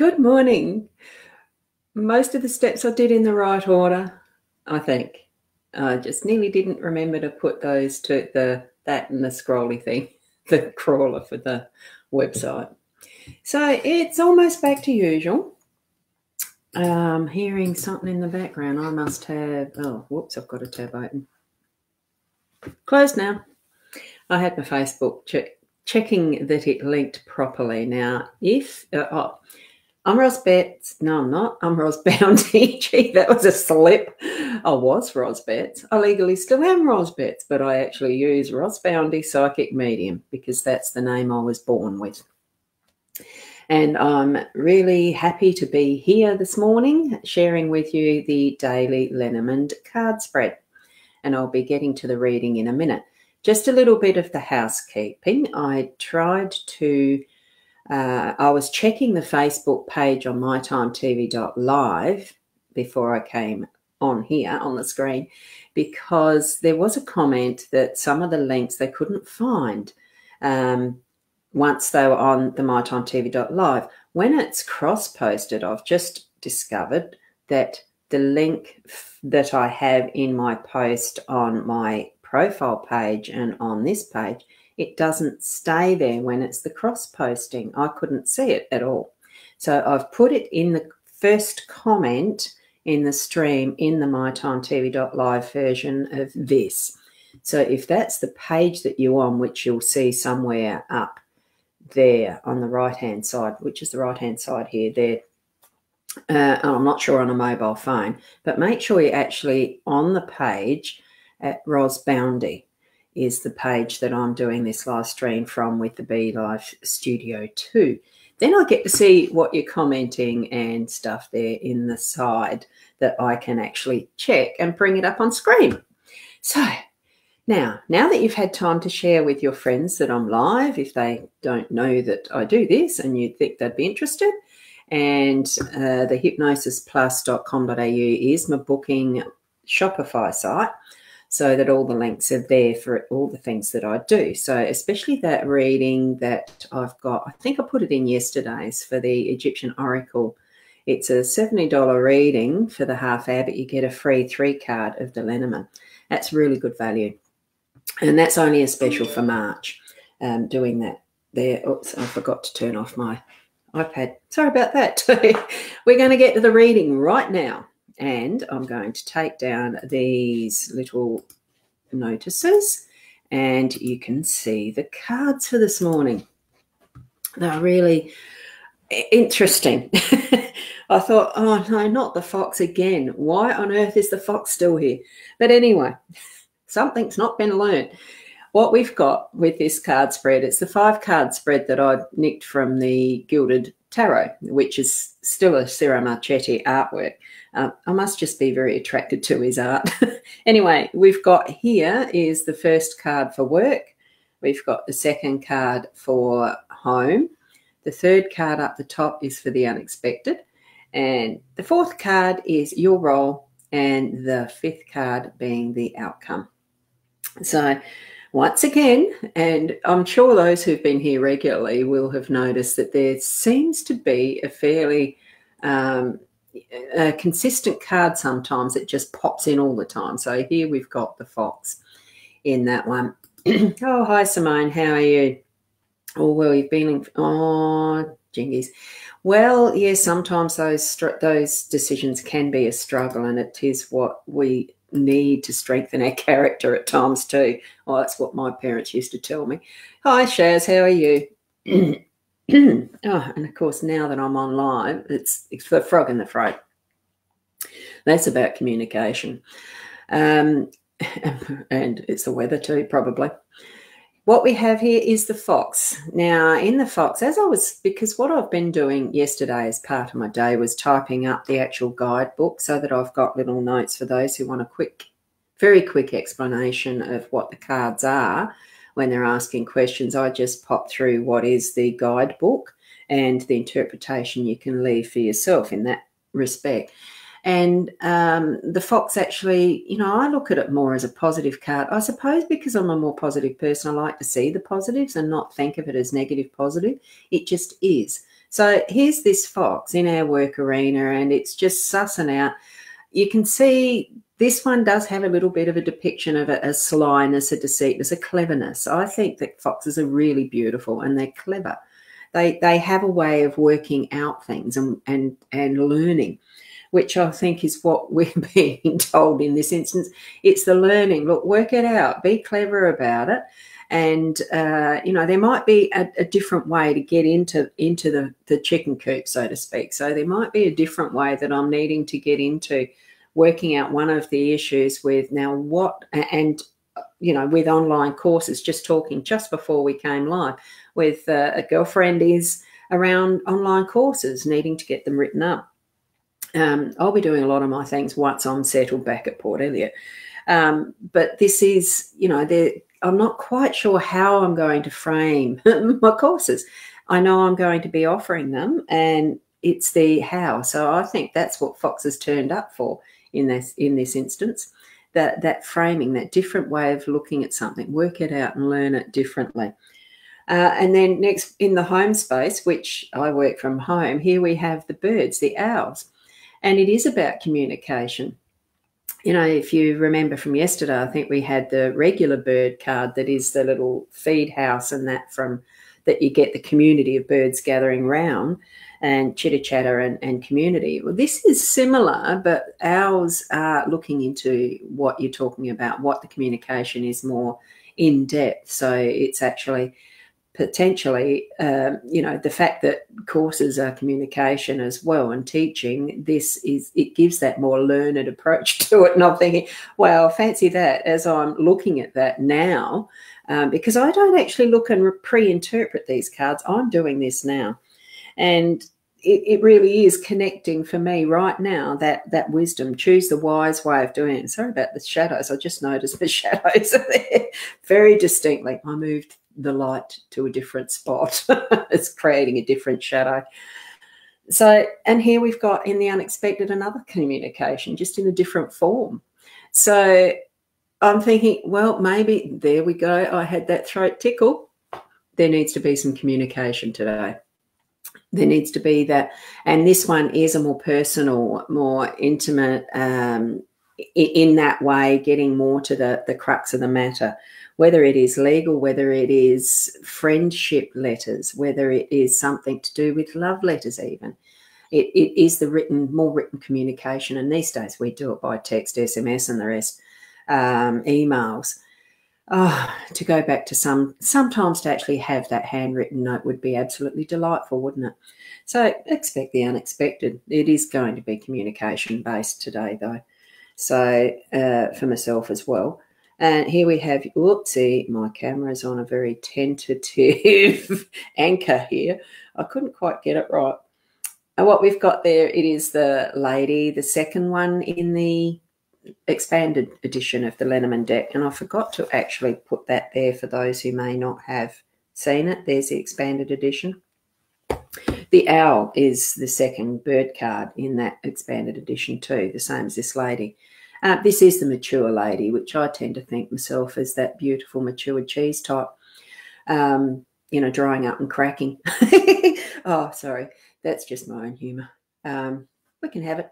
Good morning. Most of the steps I did in the right order, I think. I just nearly didn't remember to put those to that and the scrolly thing, the crawler for the website. So it's almost back to usual. Hearing something in the background. I must have, oh, whoops, I've got a tab open. Closed now. I had my Facebook checking that it linked properly. Now, if, I'm Ros Betts. No, I'm not. I'm Ros Bounty. Gee, that was a slip. I was Ros Betts. I legally still am Ros Betts, but I actually use Ros Bounty Psychic Medium because that's the name I was born with. And I'm really happy to be here this morning sharing with you the Daily LENORMAND card spread. And I'll be getting to the reading in a minute. Just a little bit of the housekeeping. I tried to... I was checking the Facebook page on mytimetv.live before I came on here on the screen because there was a comment that some of the links they couldn't find once they were on the mytimetv.live. When it's cross-posted, I've just discovered that the link that I have in my post on my profile page and on this page, it doesn't stay there when it's the cross-posting. I couldn't see it at all. So I've put it in the first comment in the stream in the mytimetv.live version of this. So if that's the page that you're on, which you'll see somewhere up there on the right-hand side, which is the right-hand side here, there. I'm not sure on a mobile phone, but make sure you're actually on the page at Ros Bounty. Is the page that I'm doing this live stream from with the Be Live Studio 2. Then I get to see what you're commenting and stuff there in the side that I can actually check and bring it up on screen. So now that you've had time to share with your friends that I'm live, if they don't know that I do this and you think they'd be interested, and the hypnosisplus.com.au is my booking Shopify site, so that all the links are there for all the things that I do. So especially that reading that I've got, I think I put it in yesterday's for the Egyptian Oracle. It's a $70 reading for the half hour, but you get a free 3 card of the Lenormand. That's really good value. And that's only a special for March, doing that there. Oops, I forgot to turn off my iPad. Sorry about that. We're going to get to the reading right now. And I'm going to take down these little notices and you can see the cards for this morning. They're really interesting. I thought, oh no, not the fox again. Why on earth is the fox still here? But anyway, something's not been learned. What we've got with this card spread, it's the 5-card spread that I nicked from the Gilded Tarot, which is still a Ciro Marchetti artwork. I must just be very attracted to his art. Anyway, we've got here is the first card for work. We've got the second card for home. The third card up the top is for the unexpected. And the fourth card is your role, and the fifth card being the outcome. So once again, and I'm sure those who've been here regularly will have noticed that there seems to be a fairly a consistent card sometimes. It just pops in all the time. So here we've got the fox in that one. Oh, hi, Simone. How are you? Oh, well, you've been in, oh, jingies. Well, yeah, sometimes those decisions can be a struggle, and it is what we need to strengthen our character at times too. Oh, that's what my parents used to tell me. Hi, Shaz, how are you? Oh, and of course, now that I'm on live, it's the frog in the throat. That's about communication. And it's the weather too, probably. What we have here is the fox. Now, in the fox, because what I've been doing yesterday as part of my day was typing up the actual guidebook so that I've got little notes for those who want a very quick explanation of what the cards are. When they're asking questions, I just pop through what is the guidebook and the interpretation you can leave for yourself in that respect. And the fox actually, I look at it more as a positive card. I suppose because I'm a more positive person, I like to see the positives and not think of it as negative positive. It just is. So here's this fox in our work arena, and it's just sussing out. You can see this one does have a little bit of a depiction of a slyness, a deceitness, a cleverness. I think that foxes are really beautiful and they're clever. They have a way of working out things and learning, which I think is what we're being told in this instance. It's the learning. Look, work it out. Be clever about it. And, there might be a different way to get into the chicken coop, so to speak. So there might be a different way that I'm needing to get into working out one of the issues with now what, and, with online courses, just talking just before we came live with a girlfriend is around online courses, needing to get them written up. I'll be doing a lot of my things once I'm settled back at Port Elliot. But this is, I'm not quite sure how I'm going to frame my courses. I know I'm going to be offering them, and it's the how. So I think that's what Fox has turned up for in this instance, that framing, that different way of looking at something, work it out and learn it differently. And then next, in the home space, which I work from home, here we have the birds, the owls. And it is about communication. If you remember from yesterday, I think we had the regular bird card that is the little feed house, and that you get the community of birds gathering round and chitter-chatter and community. Well, this is similar, but owls are looking into what you're talking about, what the communication is more in depth. So it's actually potentially, the fact that courses are communication as well and teaching, it gives that more learned approach to it. And I'm thinking, wow, fancy that as I'm looking at that now, because I don't actually look and pre-interpret these cards. I'm doing this now. And it really is connecting for me right now, that wisdom. Choose the wise way of doing it. Sorry about the shadows. I just noticed the shadows are there very distinctly. I moved the light to a different spot. It's creating a different shadow. So, and here we've got in the unexpected another communication, just in a different form. So I'm thinking, well, maybe there we go. I had that throat tickle. There needs to be some communication today. There needs to be that. And this one is a more personal, more intimate, in that way, getting more to the crux of the matter, whether it is legal, whether it is friendship letters, whether it is something to do with love letters even. It is the more written communication. And these days we do it by text, SMS and the rest, emails. To go back to sometimes to actually have that handwritten note would be absolutely delightful, wouldn't it? So expect the unexpected. It is going to be communication based today, though. So for myself as well. And here we have, whoopsie, my camera's on a very tentative anchor here. I couldn't quite get it right. And what we've got there, it is the lady, the second one in the expanded edition of the Lenormand deck, and I forgot to actually put that there for those who may not have seen it. There's the expanded edition. The owl is the second bird card in that expanded edition too, the same as this lady. This is the mature lady, which I tend to think myself as that beautiful matured cheese type, drying up and cracking. Oh, sorry, that's just my own humour. We can have it.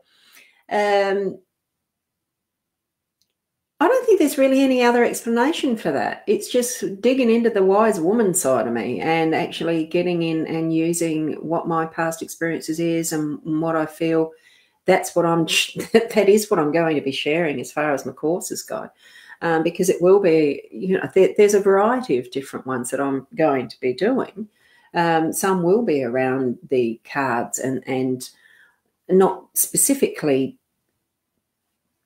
I don't think there's really any other explanation for that. It's just digging into the wise woman side of me and actually getting in and using what my past experiences is and what I feel. That is what I'm going to be sharing as far as my courses go, because it will be, there's a variety of different ones that I'm going to be doing. Some will be around the cards and not specifically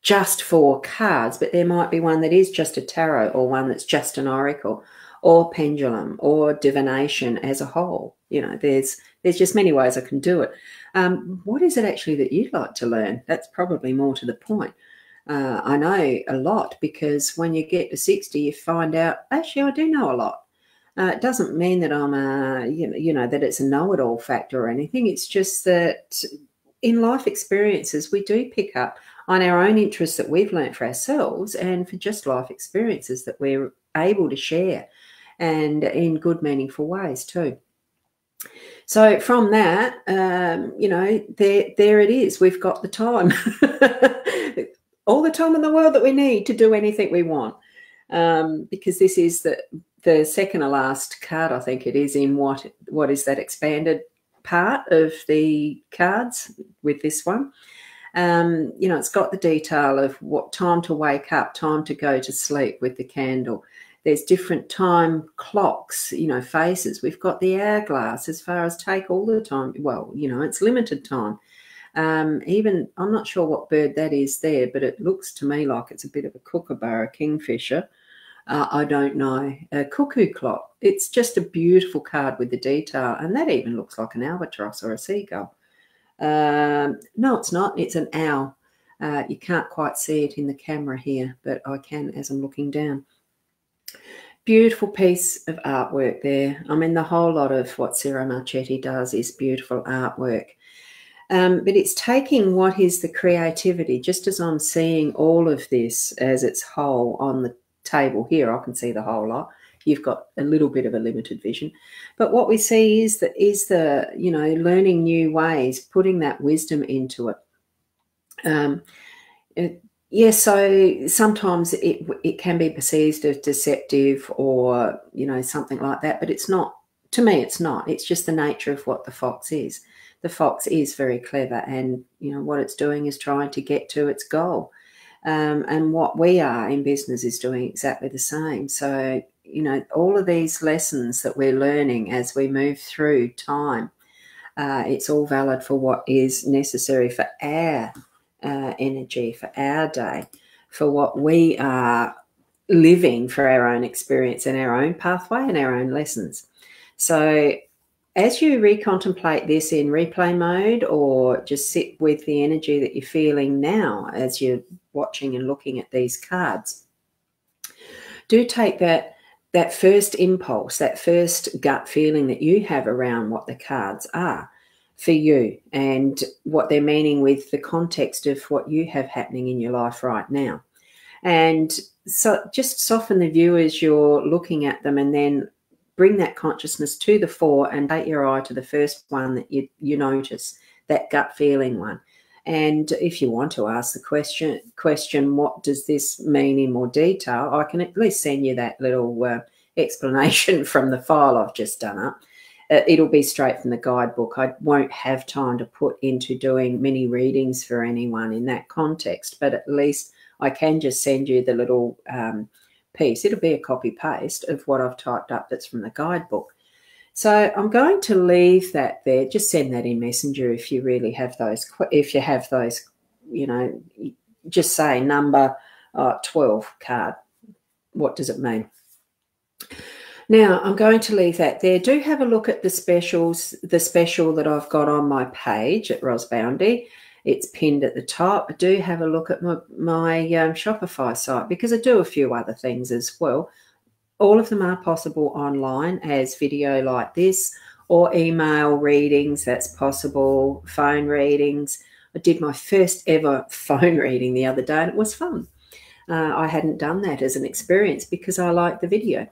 just for cards, but there might be one that is just a tarot, or one that's just an oracle, or pendulum, or divination as a whole. There's just many ways I can do it. What is it actually that you'd like to learn? That's probably more to the point. I know a lot, because when you get to 60, you find out, actually, I do know a lot. It doesn't mean that I'm that it's a know-it-all factor or anything. It's just that in life experiences, we do pick up on our own interests that we've learnt for ourselves, and for just life experiences that we're able to share, and in good, meaningful ways too. So from that, you know, there it is. We've got the time, all the time in the world that we need to do anything we want, because this is the second to last card, I think it is, in what is that expanded part of the cards with this one. You know, it's got the detail of what time to wake up, time to go to sleep with the candle. There's different time clocks, you know, phases. We've got the hourglass as far as take all the time. Well, you know, it's limited time. Even, I'm not sure what bird that is there, but it looks to me like it's a bit of a kookaburra, kingfisher. I don't know. A cuckoo clock. It's just a beautiful card with the detail. And that even looks like an albatross or a seagull. No, it's not. It's an owl. You can't quite see it in the camera here, but I can as I'm looking down. Beautiful piece of artwork there. I mean, the whole lot of what Sarah Marchetti does is beautiful artwork. But it's taking what is the creativity, just as I'm seeing all of this as its whole on the table here. I can see the whole lot. You've got a little bit of a limited vision. But what we see is the you know, learning new ways, putting that wisdom into it. Yes, so sometimes it can be perceived as deceptive or, you know, something like that, but it's not. To me, it's not. It's just the nature of what the fox is. The fox is very clever, and, you know, what it's doing is trying to get to its goal. And what we are in business is doing exactly the same. So, you know, all of these lessons that we're learning as we move through time, it's all valid for what is necessary for our energy, for our day, for what we are living, for our own experience and our own pathway and our own lessons. So as you recontemplate this in replay mode, or just sit with the energy that you're feeling now as you're watching and looking at these cards, do take that first impulse, that first gut feeling that you have around what the cards are for you and what they're meaning with the context of what you have happening in your life right now. And so just soften the view as you're looking at them, and then bring that consciousness to the fore and take your eye to the first one that you notice, that gut feeling one. And if you want to ask the question, what does this mean in more detail, I can at least send you that little explanation from the file I've just done up. It'll be straight from the guidebook. I won't have time to put into doing mini readings for anyone in that context, but at least I can just send you the little piece. It'll be a copy paste of what I've typed up that's from the guidebook. So I'm going to leave that there. Just send that in Messenger if you really have those. If you have those, you know, just say number 12 card. What does it mean? Now, I'm going to leave that there. Do have a look at the specials, the special that I've got on my page at Ros Boundy. It's pinned at the top. Do have a look at my Shopify site, because I do a few other things as well. All of them are possible online as video like this, or email readings, that's possible, phone readings. I did my first ever phone reading the other day, and it was fun. I hadn't done that as an experience because I like the video.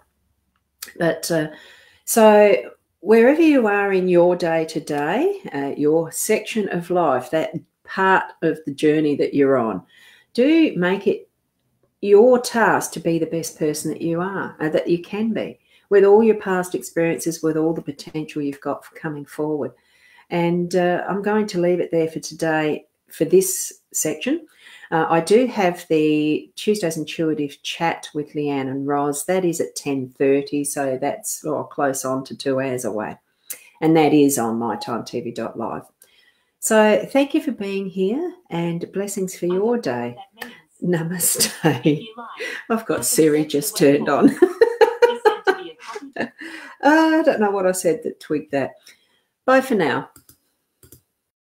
But so wherever you are in your day-to-day, your section of life, that part of the journey that you're on, do make it your task to be the best person that you are, that you can be, with all your past experiences, with all the potential you've got for coming forward. And I'm going to leave it there for today for this section. I do have the Tuesday's Intuitive Chat with Leanne and Ros. That is at 10:30, so that's close on to 2 hours away. And that is on mytimetv.live. So thank you for being here, and blessings for your day. Namaste. I've got Siri just turned on. I don't know what I said that tweaked that. Bye for now.